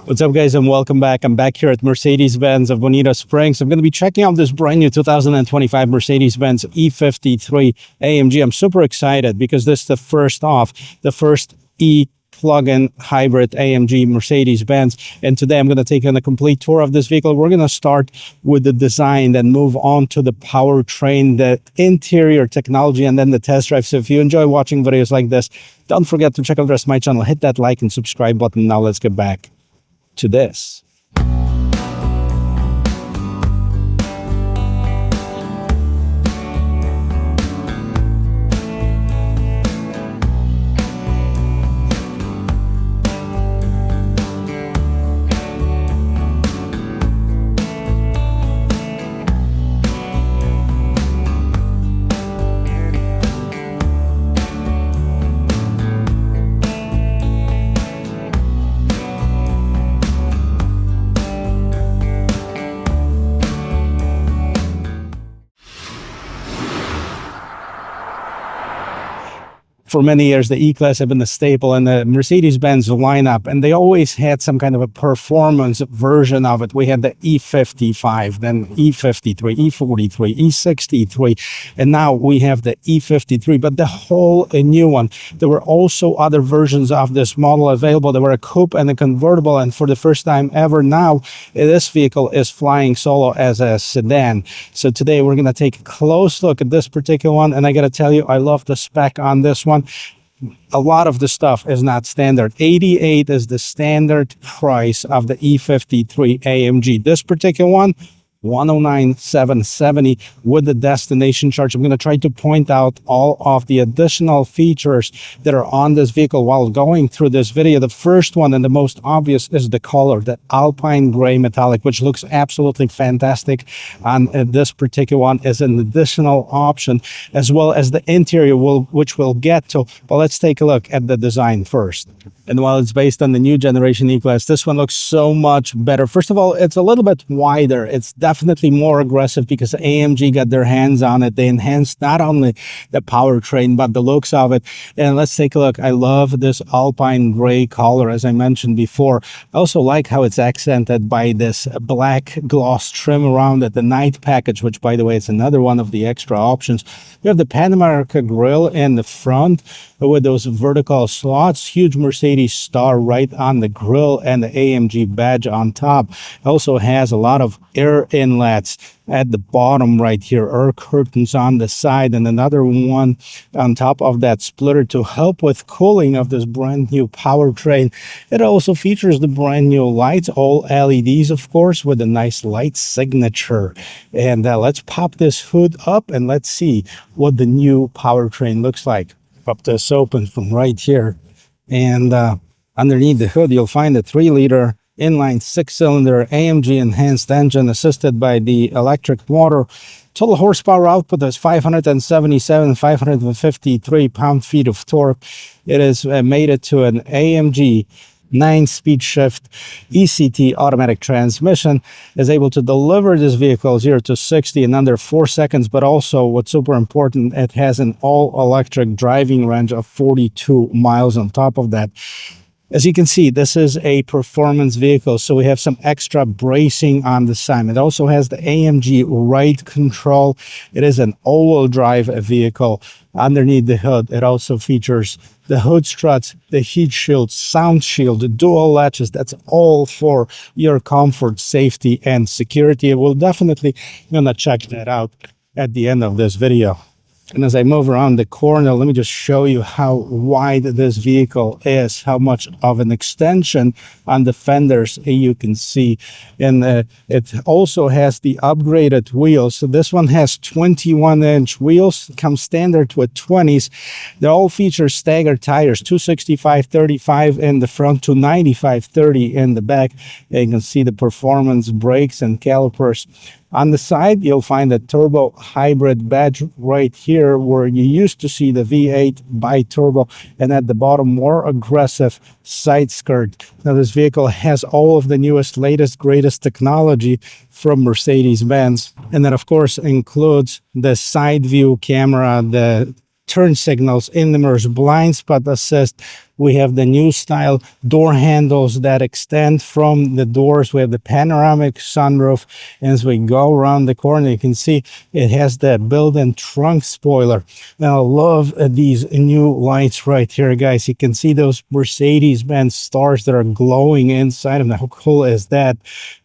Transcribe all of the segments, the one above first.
What's up, guys, and welcome back. I'm back here at Mercedes-Benz of Bonita Springs. I'm going to be checking out this brand new 2025 Mercedes-Benz E53 AMG. I'm super excited because this is the first plug-in hybrid AMG Mercedes-Benz. And today I'm going to take on a complete tour of this vehicle. We're going to start with the design, then move on to the powertrain, the interior technology, and then the test drive. So if you enjoy watching videos like this, don't forget to check out the rest of my channel. Hit that like and subscribe button. Now let's get back to this. For many years, the E-Class have been the staple in the Mercedes-Benz lineup, and they always had some kind of a performance version of it. We had the E55, then E53, E43, E63, and now we have the E53, but the whole new one. There were also other versions of this model available. There were a coupe and a convertible, and for the first time ever now, this vehicle is flying solo as a sedan. So today we're going to take a close look at this particular one, and I got to tell you, I love the spec on this one. A lot of the stuff is not standard. 88 is the standard price of the E53 AMG. This particular one, 109,770 with the destination charge. I'm going to try to point out all of the additional features that are on this vehicle while going through this video. The first one and the most obvious is the color, the Alpine gray metallic, which looks absolutely fantastic on this particular one as an additional option, as well as the interior, which we'll get to. But let's take a look at the design first. And while it's based on the new generation E-Class, this one looks so much better. First of all, it's a little bit wider. It's definitely more aggressive because AMG got their hands on it. They enhanced not only the powertrain, but the looks of it. And let's take a look. I love this Alpine gray color, as I mentioned before. I also like how it's accented by this black gloss trim around it, the night package, which, by the way, is another one of the extra options. We have the Pan America grille in the front with those vertical slots, huge Mercedes star right on the grille, and the AMG badge on top. It also has a lot of air inlets at the bottom right here, air curtains on the side, and another one on top of that splitter to help with cooling of this brand new powertrain. It also features the brand new lights, all LEDs, of course, with a nice light signature. And let's pop this hood up and let's see what the new powertrain looks like. Pop this open from right here, and underneath the hood you'll find a 3-liter inline 6-cylinder AMG enhanced engine assisted by the electric motor. Total horsepower output is 553 pound-feet of torque. It is mated to an AMG 9-speed shift ECT automatic transmission, is able to deliver this vehicle 0 to 60 in under 4 seconds, but also what's super important, it has an all-electric driving range of 42 miles on top of that. As you can see, this is a performance vehicle, so we have some extra bracing on the side. It also has the AMG ride control. It is an all-wheel drive vehicle. Underneath the hood, it also features the hood struts, the heat shield, sound shield, the dual latches. That's all for your comfort, safety, and security. We'll definitely gonna check that out at the end of this video. And as I move around the corner, let me just show you how wide this vehicle is, how much of an extension on the fenders you can see. And it also has the upgraded wheels. So this one has 21-inch wheels, comes standard with 20s. They all feature staggered tires, 265/35 in the front, 295/30 in the back. And you can see the performance brakes and calipers. On the side, you'll find a turbo hybrid badge right here where you used to see the V8 bi-turbo, and at the bottom, more aggressive side skirt. Now, this vehicle has all of the newest, latest, greatest technology from Mercedes-Benz. And that, of course, includes the side view camera, the turn signals, in the mirrors, blind spot assist, We have the new style door handles that extend from the doors. We have the panoramic sunroof. And as we go around the corner, you can see it has that built-in trunk spoiler. Now, I love these new lights right here, guys. You can see those Mercedes-Benz stars that are glowing inside of them. How cool is that?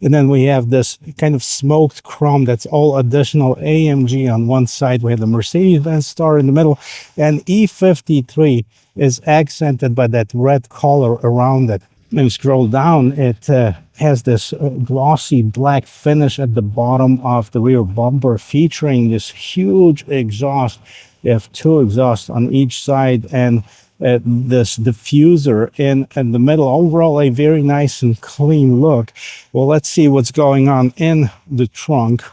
And then we have this kind of smoked chrome that's all additional AMG on one side. We have the Mercedes-Benz star in the middle, and E53 is accented by that red color around it. When you scroll down, it has this glossy black finish at the bottom of the rear bumper, featuring this huge exhaust. You have two exhausts on each side, and this diffuser in the middle. Overall, a very nice and clean look. Well, let's see what's going on in the trunk.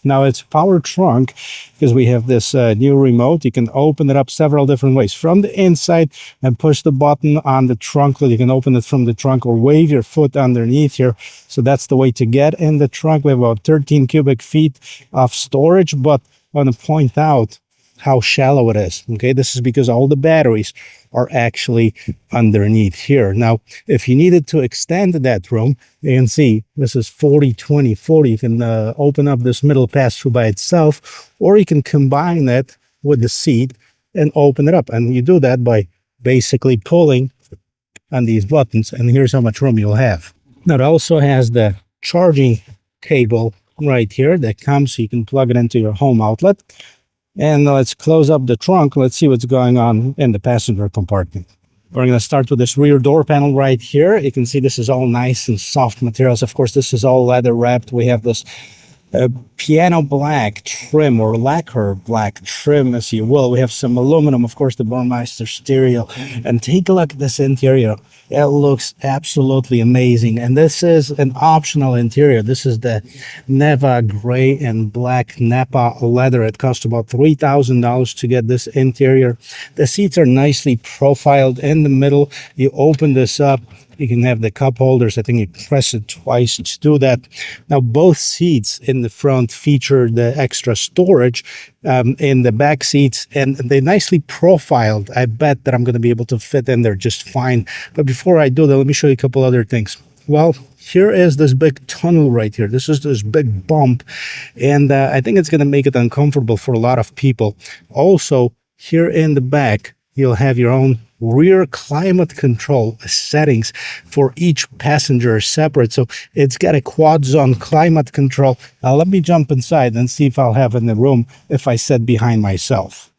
Now, it's power trunk because we have this new remote. You can open it up several different ways from the inside and push the button on the trunk lid. You can open it from the trunk or wave your foot underneath here. So that's the way to get in the trunk. We have about 13 cubic feet of storage, but I want to point out how shallow it is. Okay, this is because all the batteries are actually underneath here. Now, if you needed to extend that room, you can see this is 40-20-40. You can open up this middle pass-through by itself, or you can combine it with the seat and open it up. And you do that by basically pulling on these buttons, and here's how much room you'll have. Now, it also has the charging cable right here that comes, so you can plug it into your home outlet. And let's close up the trunk. Let's see what's going on in the passenger compartment. We're going to start with this rear door panel right here. You can see this is all nice and soft materials. Of course, this is all leather wrapped. We have this piano black trim, or lacquer black trim, as you will. We have some aluminum, of course, the Burmeister stereo. And take a look at this interior. It looks absolutely amazing. And this is an optional interior. This is the Neva gray and black nappa leather. It costs about $3,000 to get this interior. The seats are nicely profiled in the middle. You open this up, you can have the cup holders. I think you press it twice to do that. Now, both seats in the front feature the extra storage in the back seats, and they're nicely profiled. I bet that I'm going to be able to fit in there just fine. But before I do that, let me show you a couple other things. Well, here is this big tunnel right here. This is this big bump, and I think it's going to make it uncomfortable for a lot of people. Also, here in the back, you'll have your own rear climate control settings for each passenger separate. So it's got a quad zone climate control. Now let me jump inside and see if I'll have it in the room if I sit behind myself.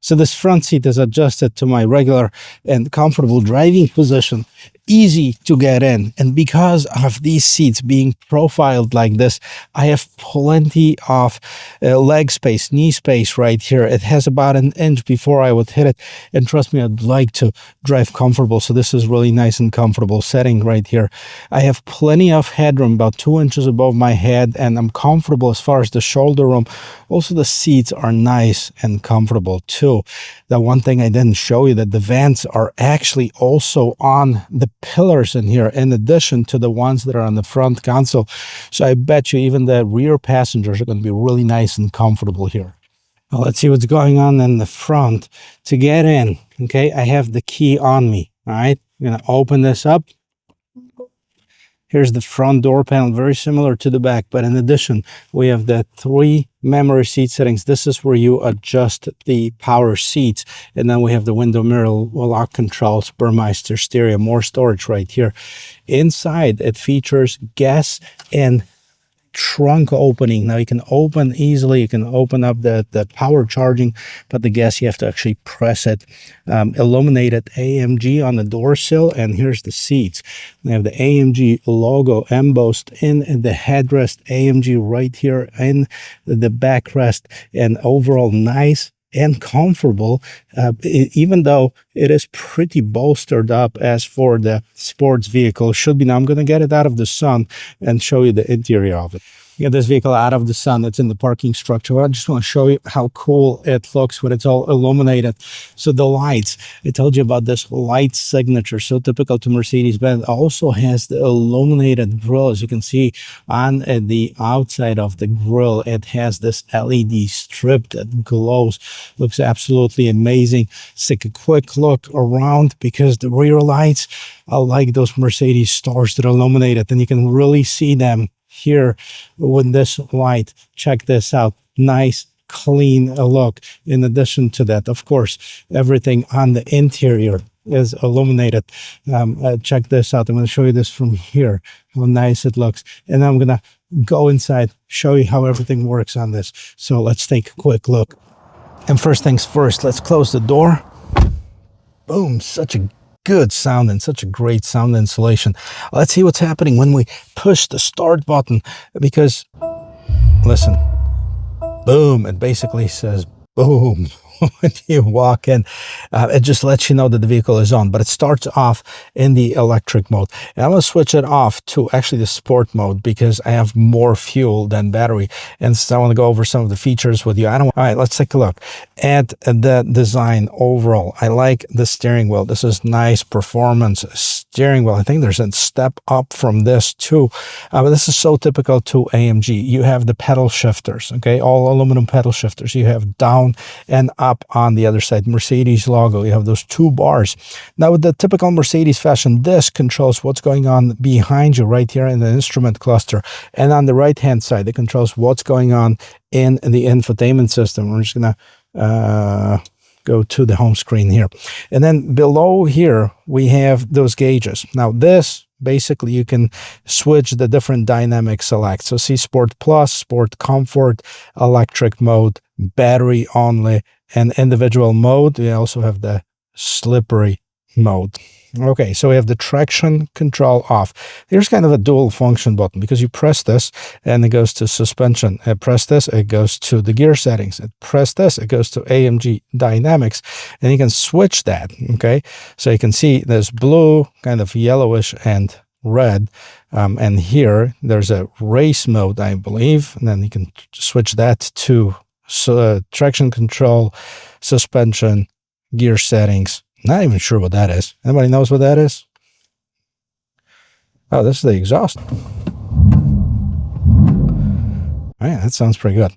So this front seat is adjusted to my regular and comfortable driving position. Easy to get in, and because of these seats being profiled like this, I have plenty of leg space, knee space right here. It has about an inch before I would hit it, and trust me, I'd like to drive comfortable, so this is really nice and comfortable setting right here. I have plenty of headroom, about 2 inches above my head, and I'm comfortable as far as the shoulder room. Also, the seats are nice and comfortable too. The one thing I didn't show you, that the vents are actually also on the pillars in here, in addition to the ones that are on the front console. So I bet you even the rear passengers are going to be really nice and comfortable here. Well, let's see what's going on in the front. To get in, okay, I have the key on me. All right, I'm going to open this up. Here's the front door panel, very similar to the back, but in addition, we have the 3 memory seat settings. This is where you adjust the power seats, and then we have the window mirror lock controls, Burmeister stereo, more storage right here. Inside, it features gas and trunk opening. Now you can open easily, you can open up the power charging, but the gas, you have to actually press it. Illuminated AMG on the door sill, and here's the seats. We have the AMG logo embossed in the headrest, AMG right here in the backrest, and overall nice and comfortable, even though it is pretty bolstered up as for the sports vehicle should be. Now I'm going to get it out of the sun and show you the interior of it. get this vehicle out of the sun. It's in the parking structure. I just want to show you how cool it looks when it's all illuminated. So the lights, I told you about this light signature, so typical to Mercedes-Benz. Also has the illuminated grille. As you can see on the outside of the grille, it has this LED strip that glows. Looks absolutely amazing. Let's take a quick look around, because the rear lights are like those Mercedes stars that are illuminated, and you can really see them here with this light. Check this out. Nice clean look. In addition to that, of course, everything on the interior is illuminated. Check this out. I'm going to show you this from here, how nice it looks, and I'm going to go inside, show you how everything works on this. So let's take a quick look. And first things first, let's close the door. Boom, such a good sound and such a great sound insulation. Let's see what's happening when we push the start button, because listen, boom, it basically says boom when you walk in. It just lets you know that the vehicle is on, but it starts off in the electric mode. And I'm going to switch it off to actually the sport mode, because I have more fuel than battery, and so I want to go over some of the features with you. All right, let's take a look at the design overall. I like the steering wheel. This is nice performance steering wheel. I think there's a step up from this too, but this is so typical to AMG. You have the pedal shifters, okay, all aluminum pedal shifters. You have down and up on the other side, Mercedes logo. You have those two bars. Now with the typical Mercedes fashion, this controls what's going on behind you right here in the instrument cluster, and on the right hand side it controls what's going on in the infotainment system. We're just gonna go to the home screen here, and then below here we have those gauges. Now this basically you can switch the different dynamic select. So see Sport Plus, Sport Comfort, electric mode, battery only, and individual mode. We also have the slippery mode. Okay, so we have the traction control off. Here's kind of a dual function button, because you press this and it goes to suspension. I press this, it goes to the gear settings. I press this, it goes to AMG dynamics, and you can switch that. Okay, so you can see there's blue, kind of yellowish, and red, and here there's a race mode, I believe, and then you can switch that to traction control, suspension, gear settings. Not even sure what that is. Anybody knows what that is? Oh, this is the exhaust. Oh yeah, that sounds pretty good.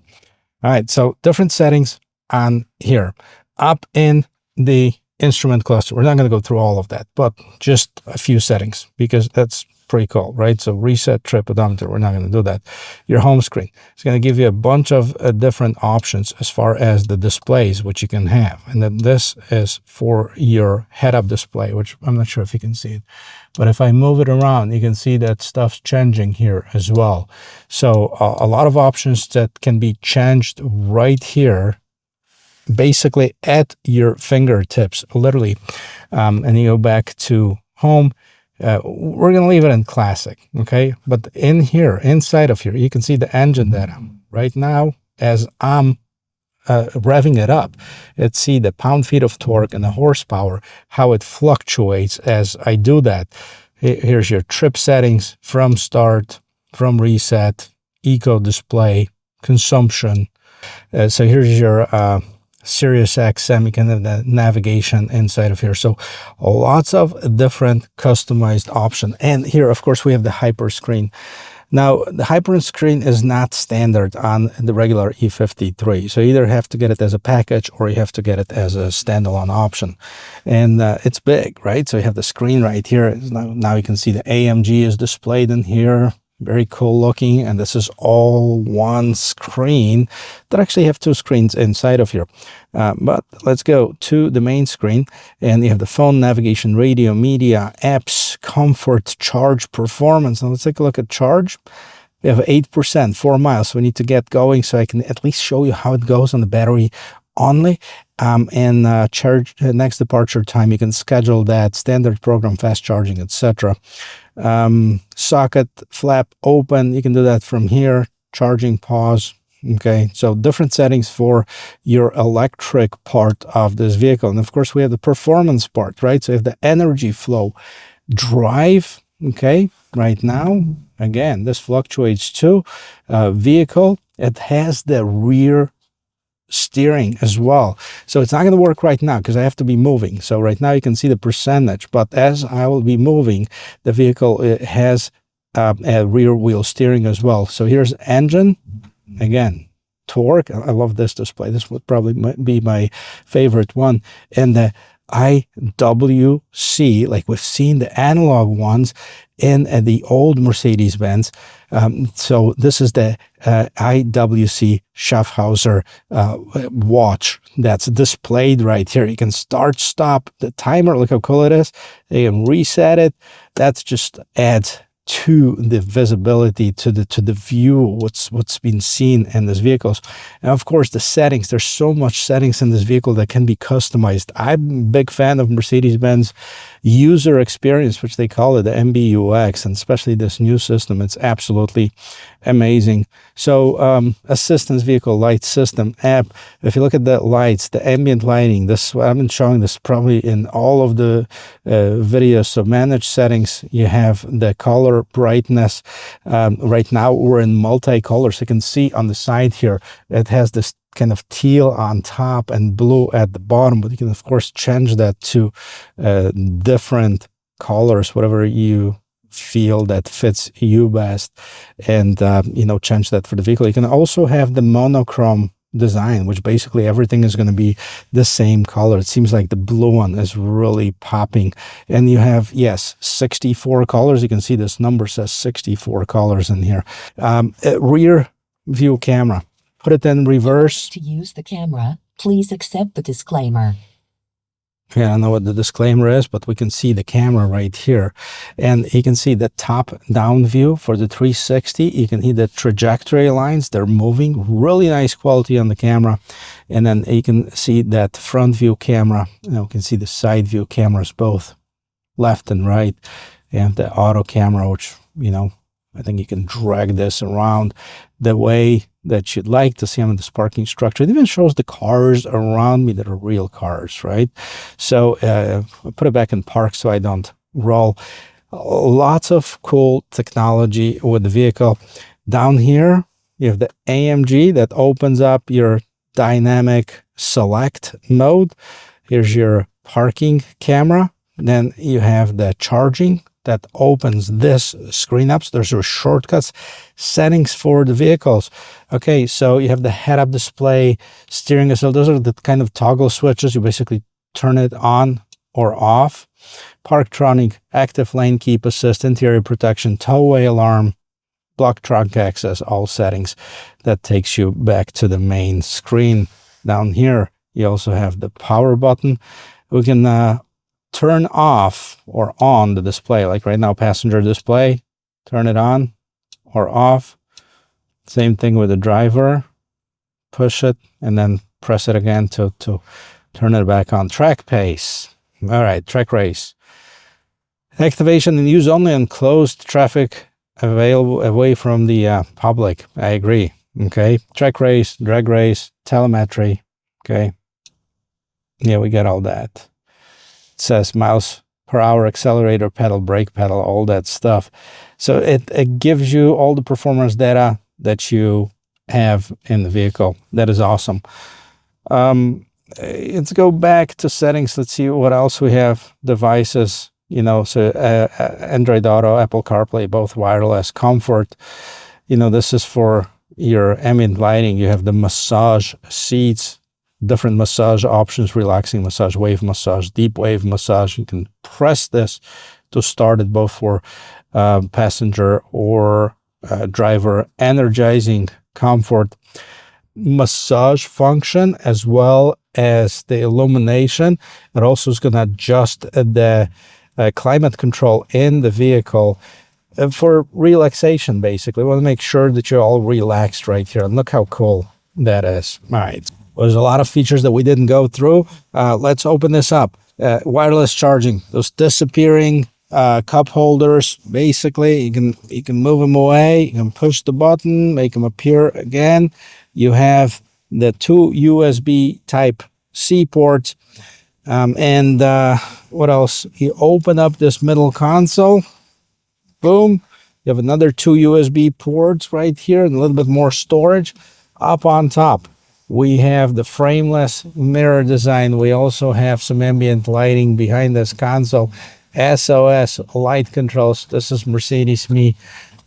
All right, so different settings on here. Up in the instrument cluster, we're not going to go through all of that, but just a few settings, because that's pretty cool, right? So reset trip odometer, we're not going to do that. Your home screen, it's going to give you a bunch of different options as far as the displays which you can have, and then this is for your head-up display, which I'm not sure if you can see it, but if I move it around, you can see that stuff's changing here as well. So a lot of options that can be changed right here, basically at your fingertips, literally. And you go back to home. We're going to leave it in classic, okay? But in here, inside of here, you can see the engine data. Right now, as I'm revving it up, let's see the pound-feet of torque and the horsepower, how it fluctuates as I do that. Here's your trip settings from start, from reset, eco display, consumption. So here's your Sirius XM, kind of the navigation inside of here. So lots of different customized options. And here, of course, we have the hyper screen. Now, the hyper screen is not standard on the regular E53. So you either have to get it as a package or you have to get it as a standalone option. And it's big, right? So you have the screen right here. Now you can see the AMG is displayed in here. Very cool looking, and this is all one screen that actually have two screens inside of here. But let's go to the main screen, and you have the phone, navigation, radio, media, apps, comfort, charge, performance. Now let's take a look at charge. We have 8%, 4 miles. So we need to get going so I can at least show you how it goes on the battery only. And charge next departure time, you can schedule that, standard program, fast charging, etc. Socket flap open, you can do that from here. Charging pause. Okay, so different settings for your electric part of this vehicle. And of course we have the performance part, right? So you have the energy flow, drive. Okay, right now again, this fluctuates too. Vehicle, it has the rear steering as well. So it's not going to work right now because I have to be moving. So right now you can see the percentage, but as I will be moving, the vehicle has a rear wheel steering as well. So here's engine. Again, torque. I love this display. This would probably be my favorite one. And the IWC, like we've seen the analog ones in the old Mercedes-Benz. So this is the IWC Schaffhauser watch that's displayed right here. You can start, stop the timer. Look how cool it is. You can reset it. That's just adds to the visibility, to the view, what's been seen in these vehicles. And of course the settings, there's so much settings in this vehicle that can be customized. I'm a big fan of Mercedes-Benz user experience, which they call it the MBUX, and especially this new system. It's absolutely amazing. So assistance vehicle light system app, if you look at the lights, the ambient lighting, this I've been showing this probably in all of the videos. So manage settings, you have the color brightness. Right now we're in multicolor, so you can see on the side here it has this kind of teal on top and blue at the bottom, but you can of course change that to different colors, whatever you feel that fits you best, and you know, change that for the vehicle. You can also have the monochrome design, which basically everything is going to be the same color. It seems like the blue one is really popping, and you have, yes, 64 colors. You can see this number says 64 colors in here. Rear view camera, put it in reverse. To use the camera, please accept the disclaimer. Yeah, I don't know what the disclaimer is, but we can see the camera right here. And you can see the top-down view for the 360. You can see the trajectory lines. They're moving. Really nice quality on the camera. And then you can see that front view camera. You can see the side view cameras, both left and right. And the auto camera, which, you know, I think you can drag this around the way that you'd like to see them in this parking structure. It even shows the cars around me that are real cars, right? So I put it back in park so I don't roll. Lots of cool technology with the vehicle. Down here, you have the AMG that opens up your dynamic select mode. Here's your parking camera. Then you have the charging that opens this screen up. So there's your shortcuts, settings for the vehicles. Okay, so you have the head-up display, steering wheel. Those are the kind of toggle switches. You basically turn it on or off. Parktronic, active lane keep assist, interior protection, towaway alarm, block trunk access, all settings. That takes you back to the main screen. Down here, you also have the power button. We can turn off or on the display, like right now, passenger display, turn it on or off. Same thing with the driver, push it and then press it again to turn it back on. Track pace. All right, track race. Activation and use only on closed traffic, available away from the public. I agree. Okay, track race, drag race, telemetry. Okay, yeah, we get all that. It says miles per hour, accelerator pedal, brake pedal, all that stuff. So it gives you all the performance data that you have in the vehicle. That is awesome. Let's go back to settings. Let's see what else we have. Devices, you know, so Android Auto, Apple CarPlay, both wireless. Comfort, you know, this is for your ambient lighting. You have the massage seats, different massage options, relaxing massage, wave massage, deep wave massage. You can press this to start it, both for passenger or driver. Energizing comfort, massage function, as well as the illumination. It also is going to adjust the climate control in the vehicle for relaxation. Basically, we want to make sure that you're all relaxed right here. And look how cool that is. All right. There's a lot of features that we didn't go through. Let's open this up. Wireless charging, those disappearing cup holders. Basically, you can move them away. You can push the button, make them appear again. You have the two USB type C ports. And what else? You open up this middle console. Boom. You have another 2 USB ports right here and a little bit more storage. Up on top, we have the frameless mirror design. We also have some ambient lighting behind this console. SOS light controls. This is Mercedes me.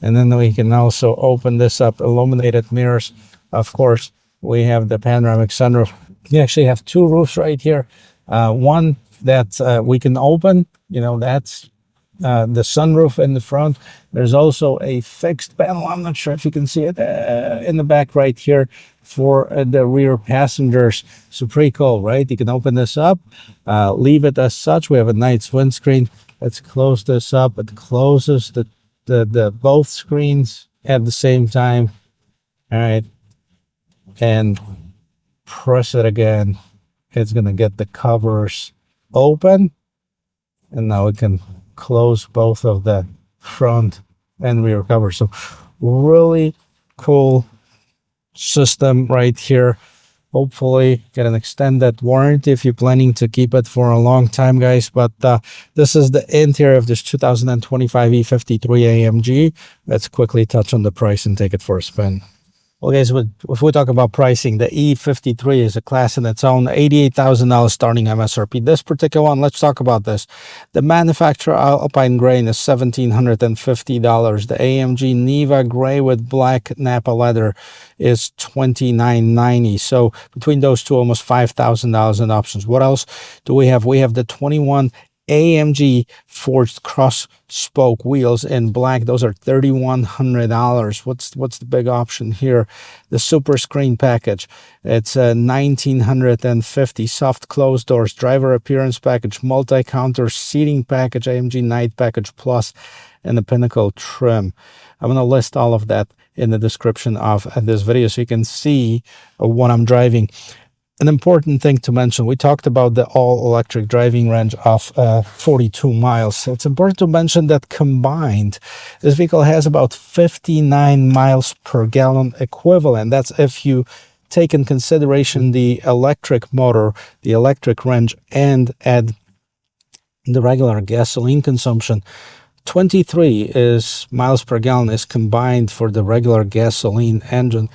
And then we can also open this up. Illuminated mirrors. Of course, we have the panoramic sunroof. You actually have 2 roofs right here. One that we can open. You know, that's the sunroof in the front. There's also a fixed panel. I'm not sure if you can see it in the back right here for the rear passengers. So pretty cool, right? You can open this up, leave it as such. We have a nice windscreen. Let's close this up. It closes the both screens at the same time. All right, and press it again. It's gonna get the covers open, and now we can close both of the front and rear covers. So really cool system right here. Hopefully get an extended warranty if you're planning to keep it for a long time, guys. But this is the interior of this 2025 E53 AMG. Let's quickly touch on the price and take it for a spin. Well, guys, if we talk about pricing, the E53 is a class in its own, $88,000 starting MSRP. This particular one, let's talk about this. The manufacturer Alpine grain is $1,750. The AMG Neva gray with black nappa leather is $29.90. So between those two, almost $5,000 in options. What else do we have? We have the 21 AMG forged cross spoke wheels in black. Those are $3,100. What's the big option here? The Superscreen package. It's $1,950. Soft closed doors, driver appearance package, multi-counter seating package, AMG night package plus, and the Pinnacle trim. I'm going to list all of that in the description of this video so you can see what I'm driving. An important thing to mention, we talked about the all-electric driving range of 42 miles. So it's important to mention that combined, this vehicle has about 59 miles per gallon equivalent. That's if you take in consideration the electric motor, the electric range, and add the regular gasoline consumption. 23 miles per gallon is combined for the regular gasoline engine,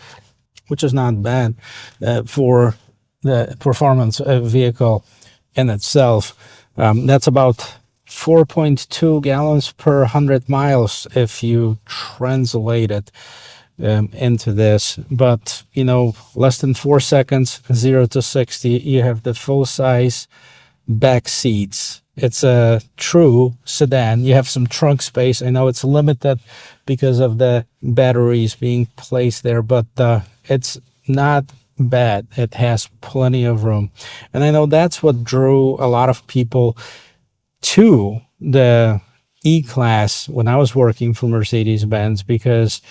which is not bad for the performance vehicle in itself. That's about 4.2 gallons per 100 miles if you translate it into this. But, you know, less than 4 seconds, 0 to 60, you have the full-size back seats. It's a true sedan. You have some trunk space. I know it's limited because of the batteries being placed there, but it's not bad. It has plenty of room. And I know that's what drew a lot of people to the E-Class when I was working for Mercedes-Benz, because,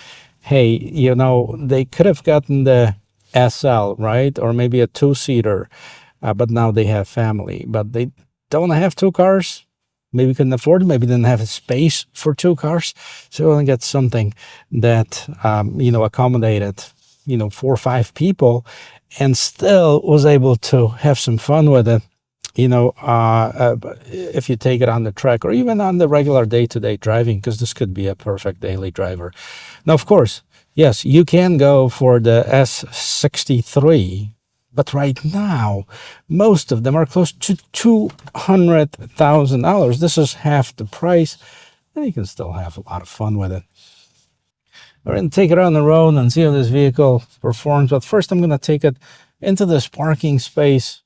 hey, you know, they could have gotten the SL, right? Or maybe a 2-seater, but now they have family. But they don't have 2 cars. Maybe couldn't afford it. Maybe didn't have a space for 2 cars. So you want to get something that, you know, accommodated, you know, 4 or 5 people and still was able to have some fun with it, you know, if you take it on the track or even on the regular day-to-day driving, because this could be a perfect daily driver. Now, of course, yes, you can go for the S63, but right now, most of them are close to $200,000. This is half the price, and you can still have a lot of fun with it. We're going to take it on the road and see how this vehicle performs. But first, I'm going to take it into this parking space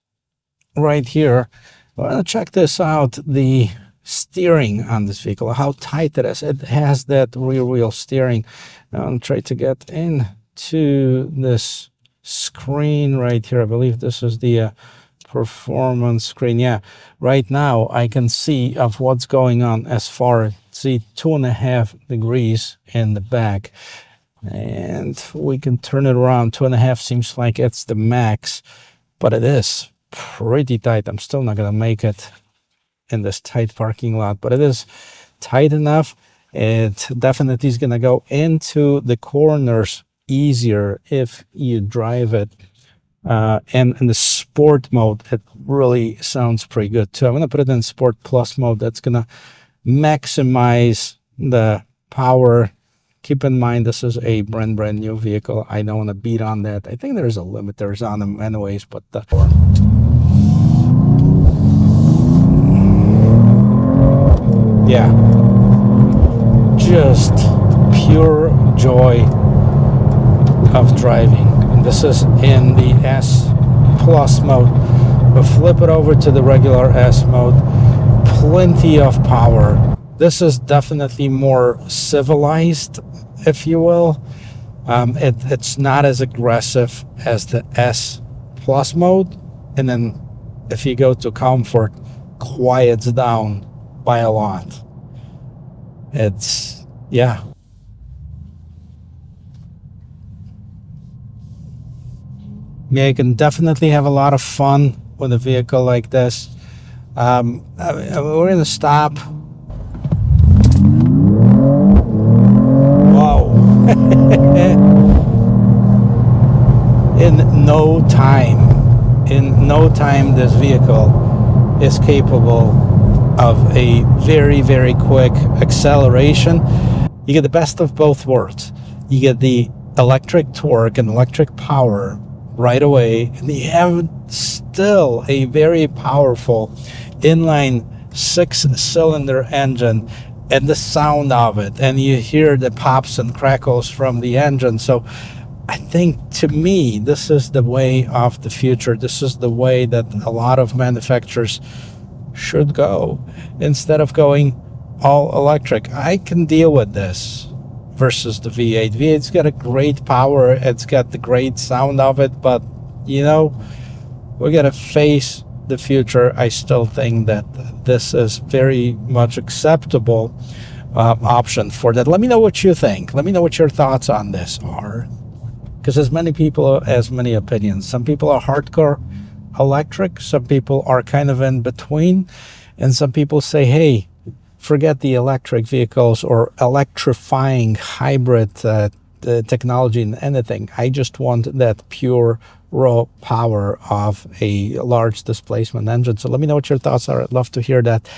right here. We're going to check this out, the steering on this vehicle, how tight it is. It has that rear wheel steering. Now, I'm going to try to get into this screen right here. I believe this is the performance screen. Yeah, right now I can see of what's going on as far, see 2.5 degrees in the back, and we can turn it around. 2.5 seems like it's the max, but it is pretty tight. I'm still not gonna make it in this tight parking lot, but it is tight enough. It definitely is gonna go into the corners easier if you drive it. And in the sport mode, it really sounds pretty good too. I'm going to put it in Sport Plus mode. That's going to maximize the power Keep in mind, this is a brand new vehicle. I don't want to beat on that. I think there's a limiters on them anyways, but yeah, just pure joy of driving. And this is in the S Plus mode. But flip it over to the regular S mode. Plenty of power. This is definitely more civilized, if you will. It's not as aggressive as the S Plus mode. And then if you go to comfort, quiets down by a lot. It's, yeah. Yeah, you can definitely have a lot of fun with a vehicle like this. We're gonna stop. Whoa. In no time, this vehicle is capable of a very quick acceleration. You get the best of both worlds. You get the electric torque and electric power right away, and you have still a very powerful inline 6-cylinder engine and the sound of it, and you hear the pops and crackles from the engine. So I think, to me, this is the way of the future. This is the way that a lot of manufacturers should go, instead of going all electric. I can deal with this versus the V8. V8's got a great power, it's got the great sound of it, but you know, we're gonna face the future. I still think that this is very much acceptable option for that. Let me know what you think. Let me know what your thoughts on this are, because as many people as many opinions. Some people are hardcore electric, some people are kind of in between, and some people say, hey, forget the electric vehicles or electrifying hybrid technology and anything. I just want that pure raw power of a large displacement engine. So let me know what your thoughts are. I'd love to hear that,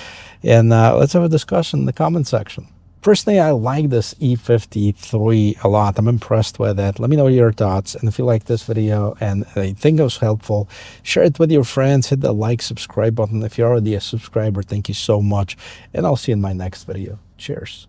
and let's have a discussion in the comment section. Personally, I like this E53 a lot. I'm impressed with it. Let me know your thoughts, and if you like this video and I think it was helpful, share it with your friends. Hit the like, subscribe button. If you're already a subscriber, thank you so much, and I'll see you in my next video. Cheers.